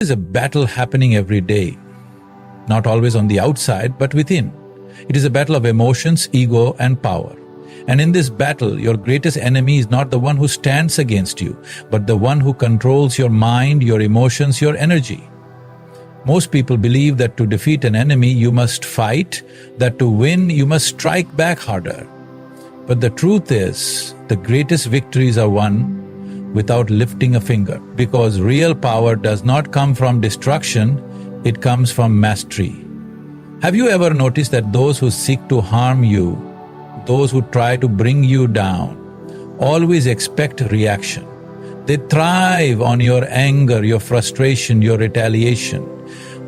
There is a battle happening every day, not always on the outside, but within. It is a battle of emotions, ego, and power. And in this battle, your greatest enemy is not the one who stands against you, but the one who controls your mind, your emotions, your energy. Most people believe that to defeat an enemy, you must fight, that to win, you must strike back harder. But the truth is, the greatest victories are won without lifting a finger, because real power does not come from destruction, it comes from mastery. Have you ever noticed that those who seek to harm you, those who try to bring you down, always expect reaction? They thrive on your anger, your frustration, your retaliation.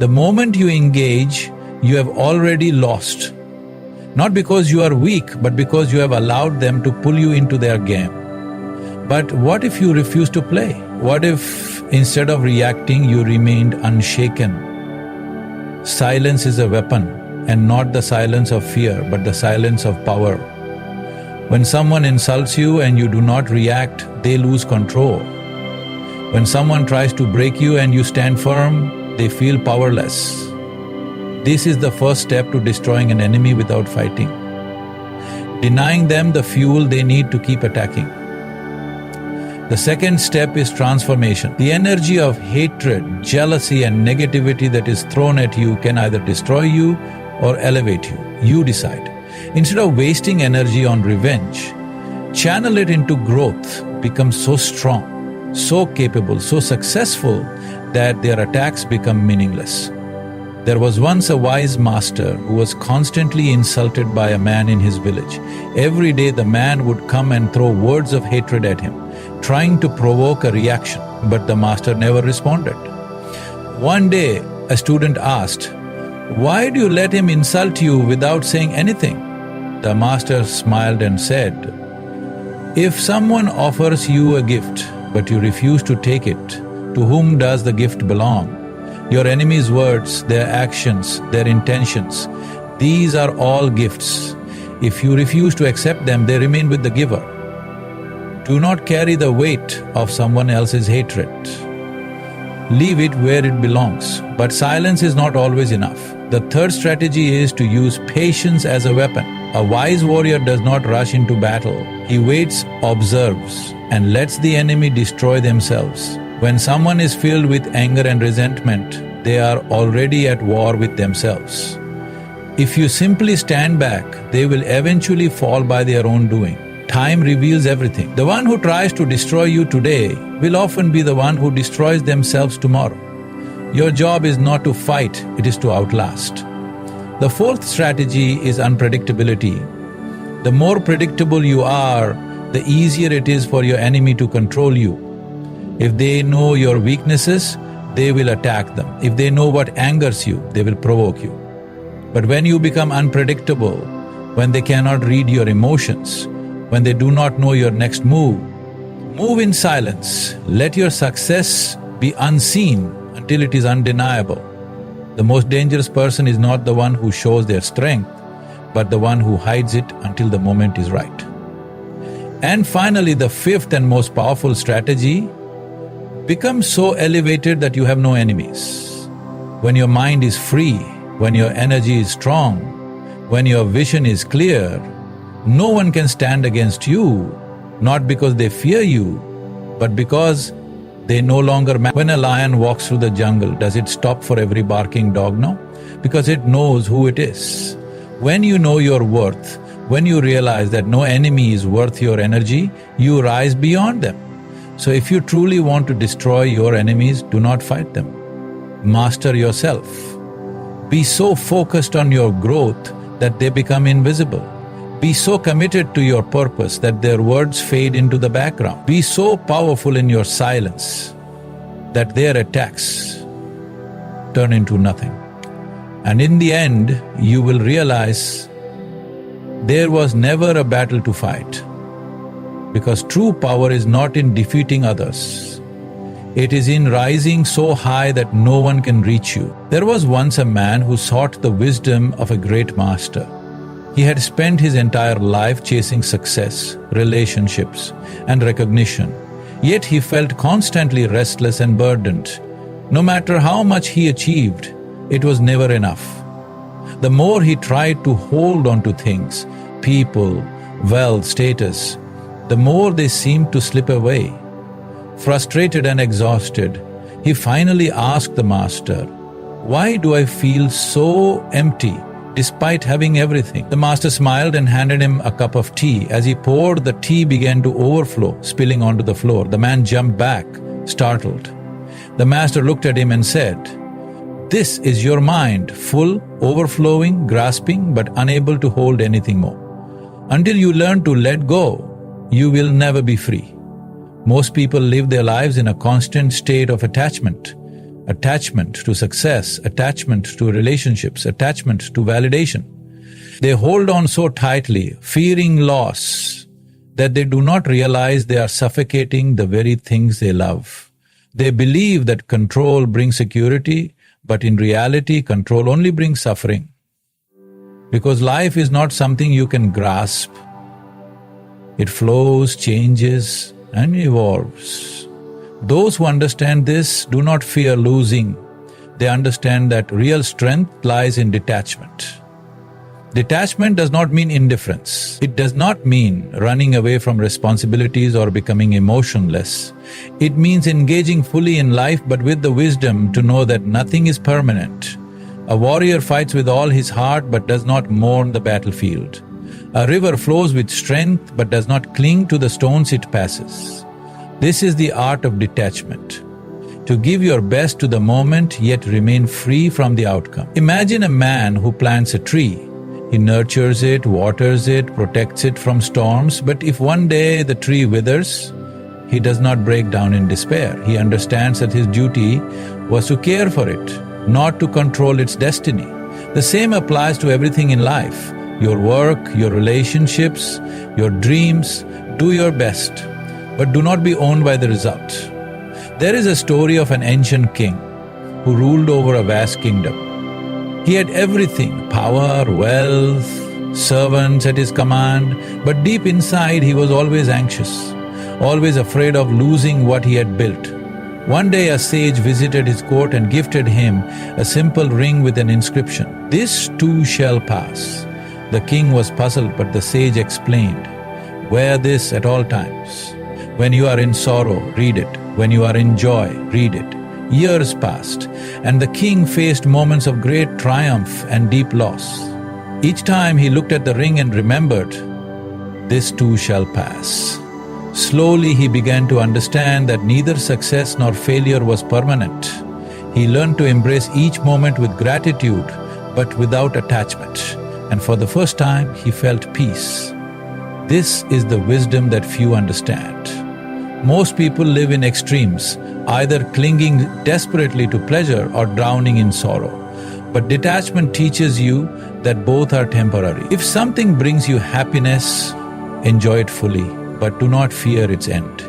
The moment you engage, you have already lost. Not because you are weak, but because you have allowed them to pull you into their game. But what if you refuse to play? What if instead of reacting, you remained unshaken? Silence is a weapon, and not the silence of fear, but the silence of power. When someone insults you and you do not react, they lose control. When someone tries to break you and you stand firm, they feel powerless. This is the first step to destroying an enemy without fighting. Denying them the fuel they need to keep attacking. The second step is transformation. The energy of hatred, jealousy, and negativity that is thrown at you can either destroy you or elevate you. You decide. Instead of wasting energy on revenge, channel it into growth. Become so strong, so capable, so successful that their attacks become meaningless. There was once a wise master who was constantly insulted by a man in his village. Every day the man would come and throw words of hatred at him, trying to provoke a reaction, but the master never responded. One day, a student asked, "Why do you let him insult you without saying anything?" The master smiled and said, "If someone offers you a gift, but you refuse to take it, to whom does the gift belong? Your enemy's words, their actions, their intentions, these are all gifts. If you refuse to accept them, they remain with the giver. Do not carry the weight of someone else's hatred. Leave it where it belongs." But silence is not always enough. The third strategy is to use patience as a weapon. A wise warrior does not rush into battle. He waits, observes, and lets the enemy destroy themselves. When someone is filled with anger and resentment, they are already at war with themselves. If you simply stand back, they will eventually fall by their own doing. Time reveals everything. The one who tries to destroy you today will often be the one who destroys themselves tomorrow. Your job is not to fight, it is to outlast. The fourth strategy is unpredictability. The more predictable you are, the easier it is for your enemy to control you. If they know your weaknesses, they will attack them. If they know what angers you, they will provoke you. But when you become unpredictable, when they cannot read your emotions, when they do not know your next move, move in silence. Let your success be unseen until it is undeniable. The most dangerous person is not the one who shows their strength, but the one who hides it until the moment is right. And finally, the fifth and most powerful strategy: become so elevated that you have no enemies. When your mind is free, when your energy is strong, when your vision is clear, no one can stand against you, not because they fear you, but because they no longer matter. When a lion walks through the jungle, does it stop for every barking dog? No, because it knows who it is. When you know your worth, when you realize that no enemy is worth your energy, you rise beyond them. So if you truly want to destroy your enemies, do not fight them. Master yourself. Be so focused on your growth that they become invisible. Be so committed to your purpose that their words fade into the background. Be so powerful in your silence that their attacks turn into nothing. And in the end, you will realize there was never a battle to fight. Because true power is not in defeating others. It is in rising so high that no one can reach you. There was once a man who sought the wisdom of a great master. He had spent his entire life chasing success, relationships, and recognition. Yet he felt constantly restless and burdened. No matter how much he achieved, it was never enough. The more he tried to hold on to things, people, wealth, status, the more they seemed to slip away. Frustrated and exhausted, he finally asked the master, "Why do I feel so empty despite having everything?" The master smiled and handed him a cup of tea. As he poured, the tea began to overflow, spilling onto the floor. The man jumped back, startled. The master looked at him and said, "This is your mind, full, overflowing, grasping, but unable to hold anything more. Until you learn to let go, you will never be free." Most people live their lives in a constant state of attachment. Attachment to success, attachment to relationships, attachment to validation. They hold on so tightly, fearing loss, that they do not realize they are suffocating the very things they love. They believe that control brings security, but in reality, control only brings suffering. Because life is not something you can grasp. It flows, changes, and evolves. Those who understand this do not fear losing. They understand that real strength lies in detachment. Detachment does not mean indifference. It does not mean running away from responsibilities or becoming emotionless. It means engaging fully in life but with the wisdom to know that nothing is permanent. A warrior fights with all his heart but does not mourn the battlefield. A river flows with strength but does not cling to the stones it passes. This is the art of detachment. To give your best to the moment yet remain free from the outcome. Imagine a man who plants a tree. He nurtures it, waters it, protects it from storms, but if one day the tree withers, he does not break down in despair. He understands that his duty was to care for it, not to control its destiny. The same applies to everything in life. Your work, your relationships, your dreams. Do your best, but do not be owned by the result. There is a story of an ancient king who ruled over a vast kingdom. He had everything, power, wealth, servants at his command, but deep inside he was always anxious, always afraid of losing what he had built. One day a sage visited his court and gifted him a simple ring with an inscription, "This too shall pass." The king was puzzled, but the sage explained, "Wear this at all times. When you are in sorrow, read it. When you are in joy, read it." Years passed, and the king faced moments of great triumph and deep loss. Each time he looked at the ring and remembered, "This too shall pass." Slowly he began to understand that neither success nor failure was permanent. He learned to embrace each moment with gratitude, but without attachment. And for the first time, he felt peace. This is the wisdom that few understand. Most people live in extremes, either clinging desperately to pleasure or drowning in sorrow. But detachment teaches you that both are temporary. If something brings you happiness, enjoy it fully, but do not fear its end.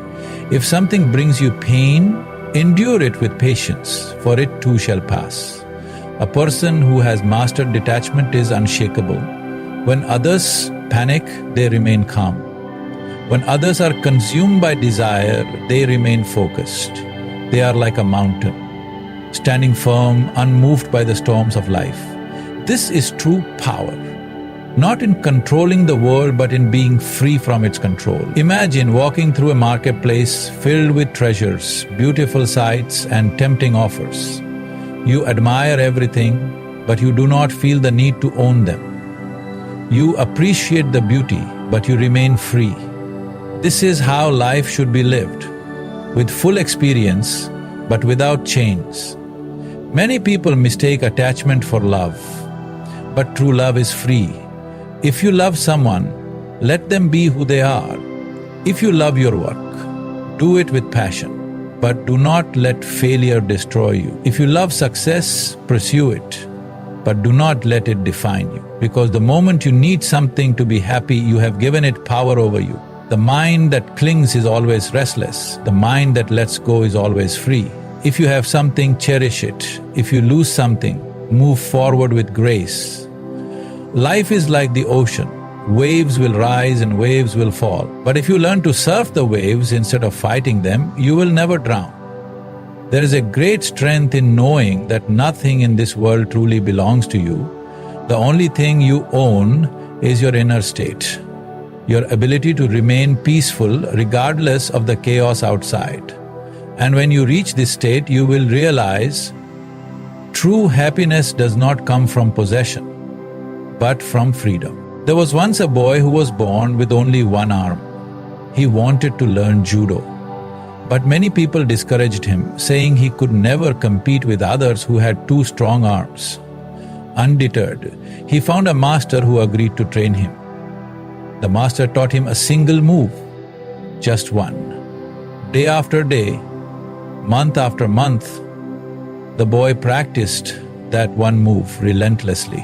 If something brings you pain, endure it with patience, for it too shall pass. A person who has mastered detachment is unshakable. When others panic, they remain calm. When others are consumed by desire, they remain focused. They are like a mountain, standing firm, unmoved by the storms of life. This is true power, not in controlling the world but in being free from its control. Imagine walking through a marketplace filled with treasures, beautiful sights and tempting offers. You admire everything, but you do not feel the need to own them. You appreciate the beauty, but you remain free. This is how life should be lived, with full experience, but without chains. Many people mistake attachment for love, but true love is free. If you love someone, let them be who they are. If you love your work, do it with passion, but do not let failure destroy you. If you love success, pursue it, but do not let it define you. Because the moment you need something to be happy, you have given it power over you. The mind that clings is always restless. The mind that lets go is always free. If you have something, cherish it. If you lose something, move forward with grace. Life is like the ocean. Waves will rise and waves will fall. But if you learn to surf the waves instead of fighting them, you will never drown. There is a great strength in knowing that nothing in this world truly belongs to you. The only thing you own is your inner state, your ability to remain peaceful regardless of the chaos outside. And when you reach this state, you will realize true happiness does not come from possession, but from freedom. There was once a boy who was born with only one arm. He wanted to learn judo, but many people discouraged him, saying he could never compete with others who had two strong arms. Undeterred, he found a master who agreed to train him. The master taught him a single move, just one. Day after day, month after month, the boy practiced that one move relentlessly.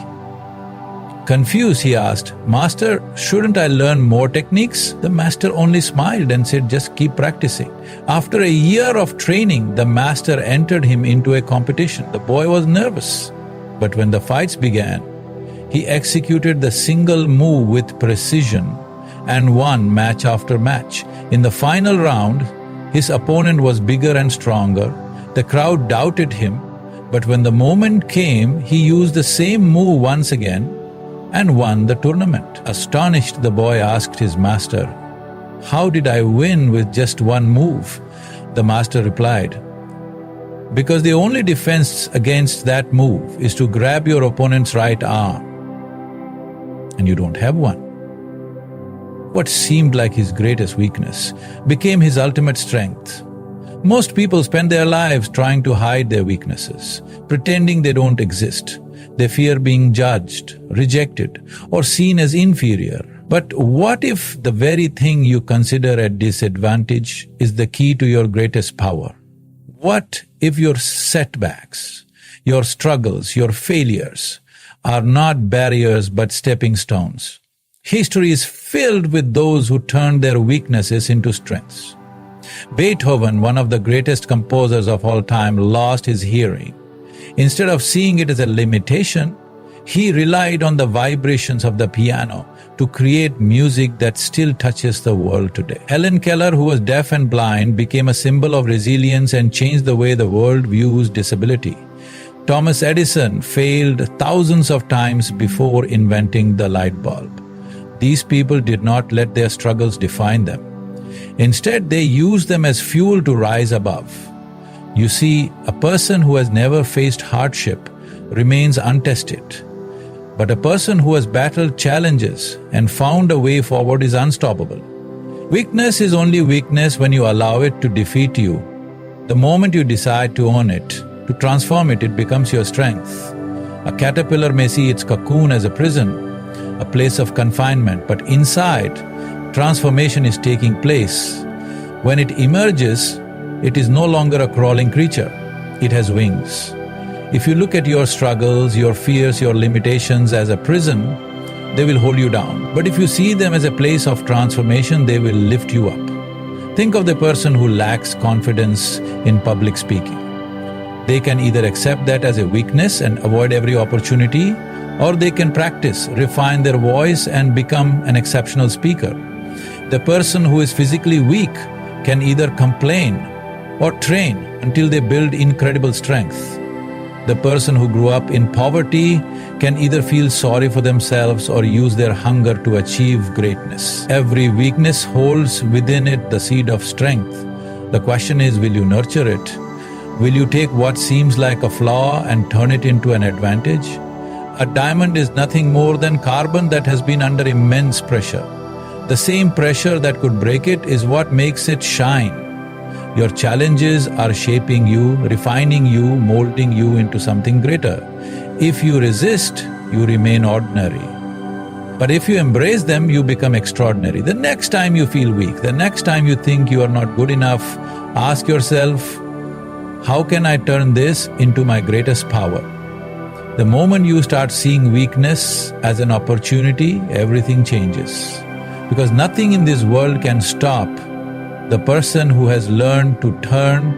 Confused, he asked, "Master, shouldn't I learn more techniques?" The master only smiled and said, "Just keep practicing." After a year of training, the master entered him into a competition. The boy was nervous, but when the fights began, he executed the single move with precision and won match after match. In the final round, his opponent was bigger and stronger. The crowd doubted him, but when the moment came, he used the same move once again and won the tournament. Astonished, the boy asked his master, "How did I win with just one move?" The master replied, "Because the only defense against that move is to grab your opponent's right arm, and you don't have one." What seemed like his greatest weakness became his ultimate strength. Most people spend their lives trying to hide their weaknesses, pretending they don't exist. They fear being judged, rejected, or seen as inferior. But what if the very thing you consider a disadvantage is the key to your greatest power? What if your setbacks, your struggles, your failures are not barriers but stepping stones? History is filled with those who turned their weaknesses into strengths. Beethoven, one of the greatest composers of all time, lost his hearing. Instead of seeing it as a limitation, he relied on the vibrations of the piano to create music that still touches the world today. Helen Keller, who was deaf and blind, became a symbol of resilience and changed the way the world views disability. Thomas Edison failed thousands of times before inventing the light bulb. These people did not let their struggles define them. Instead, they used them as fuel to rise above. You see, a person who has never faced hardship remains untested. But a person who has battled challenges and found a way forward is unstoppable. Weakness is only weakness when you allow it to defeat you. The moment you decide to own it, to transform it, it becomes your strength. A caterpillar may see its cocoon as a prison, a place of confinement, but inside, transformation is taking place. When it emerges, it is no longer a crawling creature. It has wings. If you look at your struggles, your fears, your limitations as a prison, they will hold you down. But if you see them as a place of transformation, they will lift you up. Think of the person who lacks confidence in public speaking. They can either accept that as a weakness and avoid every opportunity, or they can practice, refine their voice and become an exceptional speaker. The person who is physically weak can either complain or train until they build incredible strength. The person who grew up in poverty can either feel sorry for themselves or use their hunger to achieve greatness. Every weakness holds within it the seed of strength. The question is, will you nurture it? Will you take what seems like a flaw and turn it into an advantage? A diamond is nothing more than carbon that has been under immense pressure. The same pressure that could break it is what makes it shine. Your challenges are shaping you, refining you, molding you into something greater. If you resist, you remain ordinary. But if you embrace them, you become extraordinary. The next time you feel weak, the next time you think you are not good enough, ask yourself, how can I turn this into my greatest power? The moment you start seeing weakness as an opportunity, everything changes. Because nothing in this world can stop the person who has learned to turn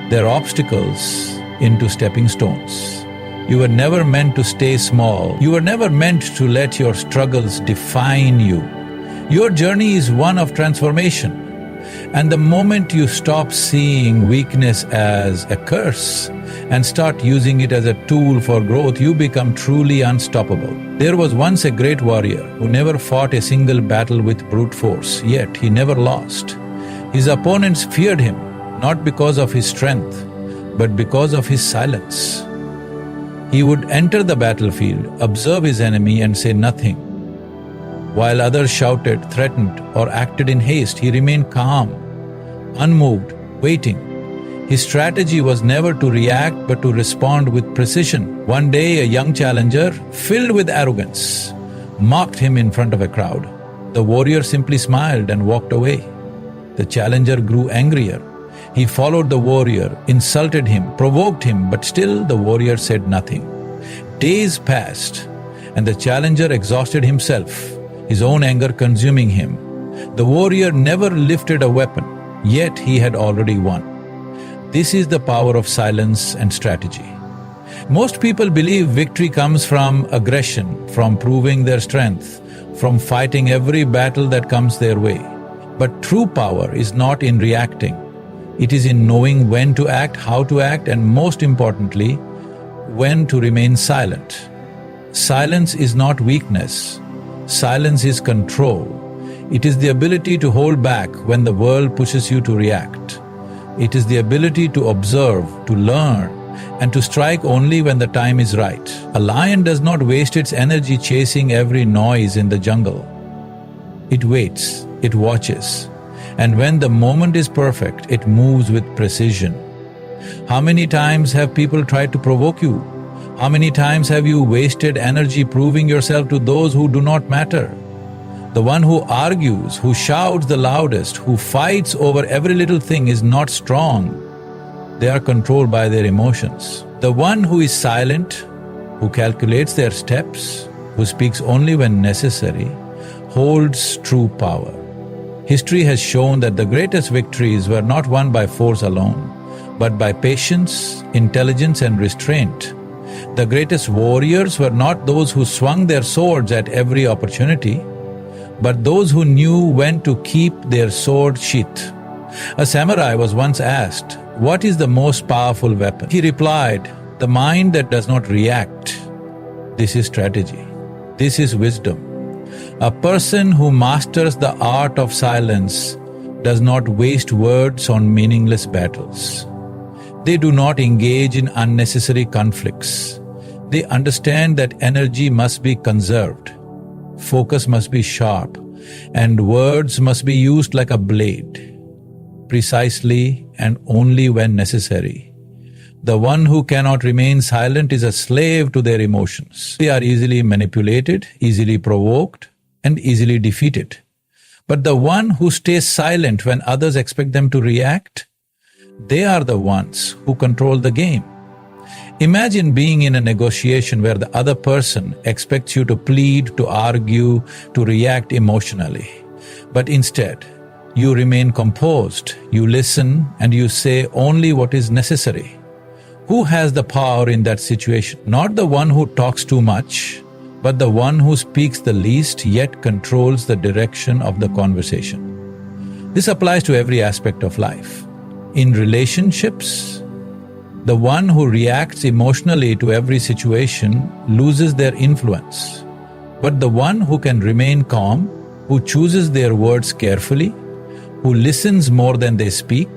their obstacles into stepping stones. You were never meant to stay small. You were never meant to let your struggles define you. Your journey is one of transformation. And the moment you stop seeing weakness as a curse and start using it as a tool for growth, you become truly unstoppable. There was once a great warrior who never fought a single battle with brute force, yet he never lost. His opponents feared him, not because of his strength, but because of his silence. He would enter the battlefield, observe his enemy and say nothing. While others shouted, threatened, or acted in haste, he remained calm, unmoved, waiting. His strategy was never to react but to respond with precision. One day, a young challenger, filled with arrogance, mocked him in front of a crowd. The warrior simply smiled and walked away. The challenger grew angrier. He followed the warrior, insulted him, provoked him, but still the warrior said nothing. Days passed, and the challenger exhausted himself, his own anger consuming him. The warrior never lifted a weapon, yet he had already won. This is the power of silence and strategy. Most people believe victory comes from aggression, from proving their strength, from fighting every battle that comes their way. But true power is not in reacting. It is in knowing when to act, how to act, and most importantly, when to remain silent. Silence is not weakness. Silence is control. It is the ability to hold back when the world pushes you to react. It is the ability to observe, to learn, and to strike only when the time is right. A lion does not waste its energy chasing every noise in the jungle. It waits, it watches, and when the moment is perfect, it moves with precision. How many times have people tried to provoke you? How many times have you wasted energy proving yourself to those who do not matter? The one who argues, who shouts the loudest, who fights over every little thing is not strong. They are controlled by their emotions. The one who is silent, who calculates their steps, who speaks only when necessary, holds true power. History has shown that the greatest victories were not won by force alone, but by patience, intelligence and restraint. The greatest warriors were not those who swung their swords at every opportunity, but those who knew when to keep their sword sheath. A samurai was once asked, "What is the most powerful weapon?" He replied, "The mind that does not react." This is strategy. This is wisdom. A person who masters the art of silence does not waste words on meaningless battles. They do not engage in unnecessary conflicts. They understand that energy must be conserved, focus must be sharp, and words must be used like a blade, precisely and only when necessary. The one who cannot remain silent is a slave to their emotions. They are easily manipulated, easily provoked, and easily defeated. But the one who stays silent when others expect them to react, they are the ones who control the game. Imagine being in a negotiation where the other person expects you to plead, to argue, to react emotionally. But instead, you remain composed, you listen, and you say only what is necessary. Who has the power in that situation? Not the one who talks too much, but the one who speaks the least yet controls the direction of the conversation. This applies to every aspect of life. In relationships, the one who reacts emotionally to every situation loses their influence. But the one who can remain calm, who chooses their words carefully, who listens more than they speak,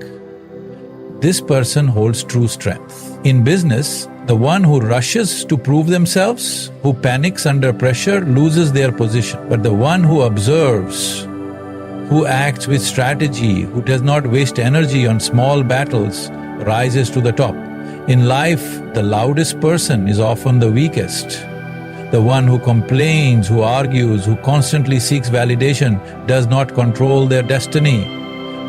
this person holds true strength. In business, the one who rushes to prove themselves, who panics under pressure, loses their position. But the one who observes, who acts with strategy, who does not waste energy on small battles, rises to the top. In life, the loudest person is often the weakest. The one who complains, who argues, who constantly seeks validation does not control their destiny.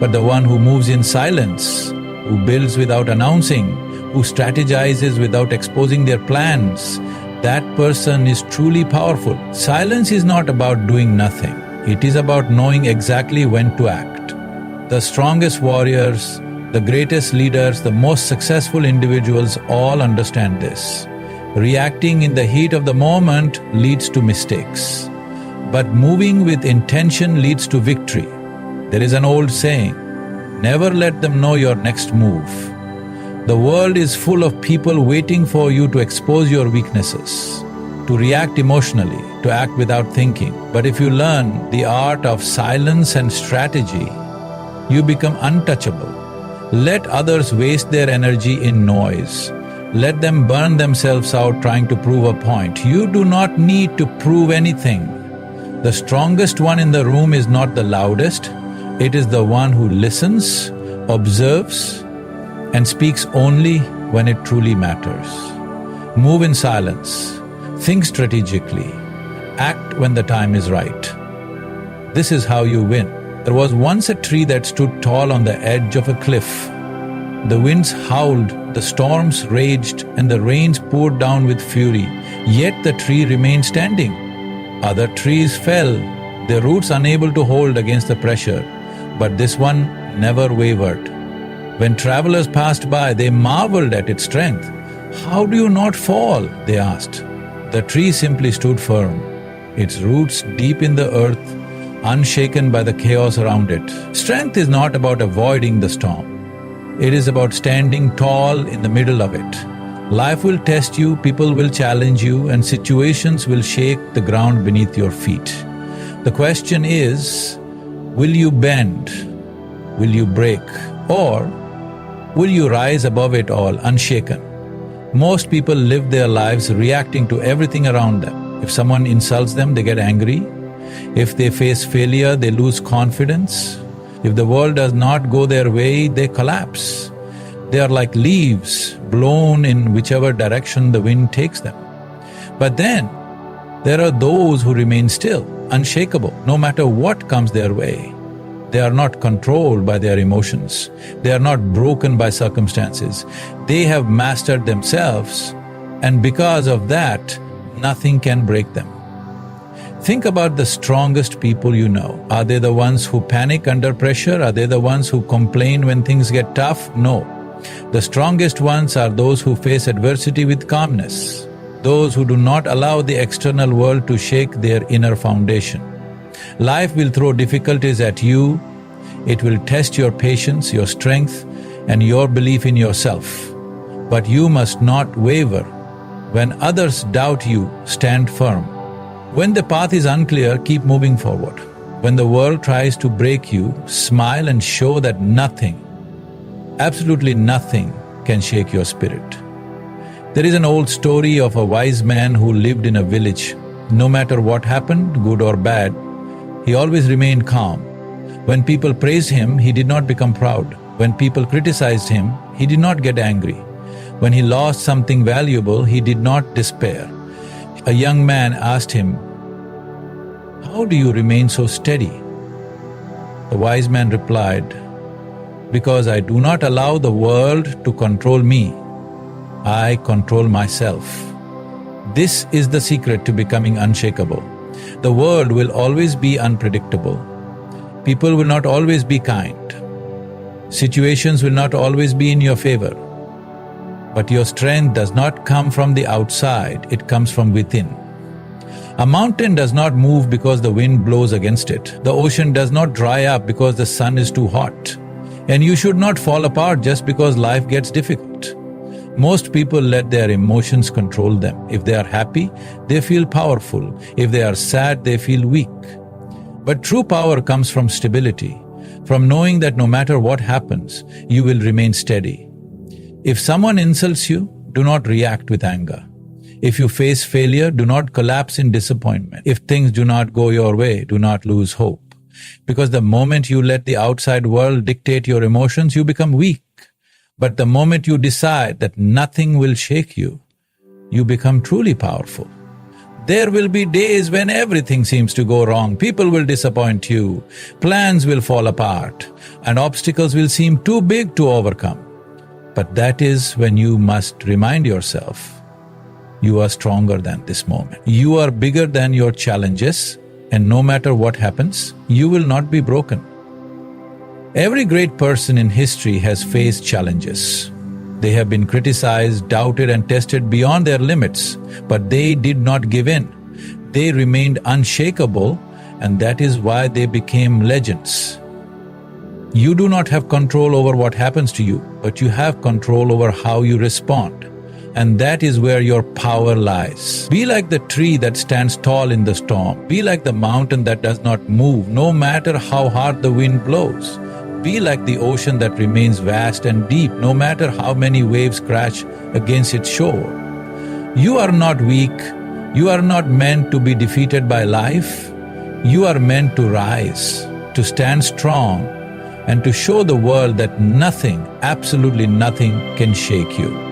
But the one who moves in silence, who builds without announcing, who strategizes without exposing their plans, that person is truly powerful. Silence is not about doing nothing. It is about knowing exactly when to act. The strongest warriors, the greatest leaders, the most successful individuals all understand this. Reacting in the heat of the moment leads to mistakes, but moving with intention leads to victory. There is an old saying, Never let them know your next move. The world is full of people waiting for you to expose your weaknesses, to react emotionally, to act without thinking. But if you learn the art of silence and strategy, you become untouchable. Let others waste their energy in noise. Let them burn themselves out trying to prove a point. You do not need to prove anything. The strongest one in the room is not the loudest. It is the one who listens, observes, and speaks only when it truly matters. Move in silence. Think strategically. Act when the time is right. This is how you win. There was once a tree that stood tall on the edge of a cliff. The winds howled, the storms raged, and the rains poured down with fury. Yet the tree remained standing. Other trees fell, their roots unable to hold against the pressure. But this one never wavered. When travelers passed by, they marveled at its strength. "How do you not fall?" they asked. The tree simply stood firm, its roots deep in the earth, unshaken by the chaos around it. Strength is not about avoiding the storm. It is about standing tall in the middle of it. Life will test you, people will challenge you, and situations will shake the ground beneath your feet. The question is, will you bend? Will you break? Or will you rise above it all, unshaken? Most people live their lives reacting to everything around them. If someone insults them, they get angry. If they face failure, they lose confidence. If the world does not go their way, they collapse. They are like leaves blown in whichever direction the wind takes them. But then, there are those who remain still, unshakable, no matter what comes their way. They are not controlled by their emotions. They are not broken by circumstances. They have mastered themselves, and because of that, nothing can break them. Think about the strongest people you know. Are they the ones who panic under pressure? Are they the ones who complain when things get tough? No. The strongest ones are those who face adversity with calmness, those who do not allow the external world to shake their inner foundation. Life will throw difficulties at you. It will test your patience, your strength, and your belief in yourself. But you must not waver. When others doubt you, stand firm. When the path is unclear, keep moving forward. When the world tries to break you, smile and show that nothing, absolutely nothing, can shake your spirit. There is an old story of a wise man who lived in a village. No matter what happened, good or bad, he always remained calm. When people praised him, he did not become proud. When people criticized him, he did not get angry. When he lost something valuable, he did not despair. A young man asked him, "How do you remain so steady?" The wise man replied, "Because I do not allow the world to control me. I control myself." This is the secret to becoming unshakable. The world will always be unpredictable. People will not always be kind. Situations will not always be in your favor. But your strength does not come from the outside, it comes from within. A mountain does not move because the wind blows against it. The ocean does not dry up because the sun is too hot. And you should not fall apart just because life gets difficult. Most people let their emotions control them. If they are happy, they feel powerful. If they are sad, they feel weak. But true power comes from stability, from knowing that no matter what happens, you will remain steady. If someone insults you, do not react with anger. If you face failure, do not collapse in disappointment. If things do not go your way, do not lose hope. Because the moment you let the outside world dictate your emotions, you become weak. But the moment you decide that nothing will shake you, you become truly powerful. There will be days when everything seems to go wrong. People will disappoint you. Plans will fall apart. And obstacles will seem too big to overcome. But that is when you must remind yourself, you are stronger than this moment. You are bigger than your challenges, and no matter what happens, you will not be broken. Every great person in history has faced challenges. They have been criticized, doubted, and tested beyond their limits, but they did not give in. They remained unshakable, and that is why they became legends. You do not have control over what happens to you, but you have control over how you respond. And that is where your power lies. Be like the tree that stands tall in the storm. Be like the mountain that does not move, no matter how hard the wind blows. Be like the ocean that remains vast and deep, no matter how many waves crash against its shore. You are not weak. You are not meant to be defeated by life. You are meant to rise, to stand strong, and to show the world that nothing, absolutely nothing, can shake you.